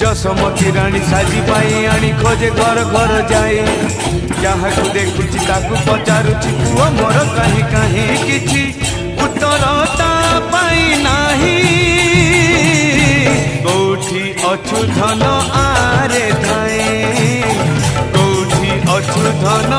जसमती रानी साजी पाई आनी खोजे घर घर जाए जहाँ को देखुची ताकू पचारुची पुओ मोर कहीं कहीं किछि उत्तर ता पाई नाही कोठी अछु धन आरे धाए कोठी अछु धन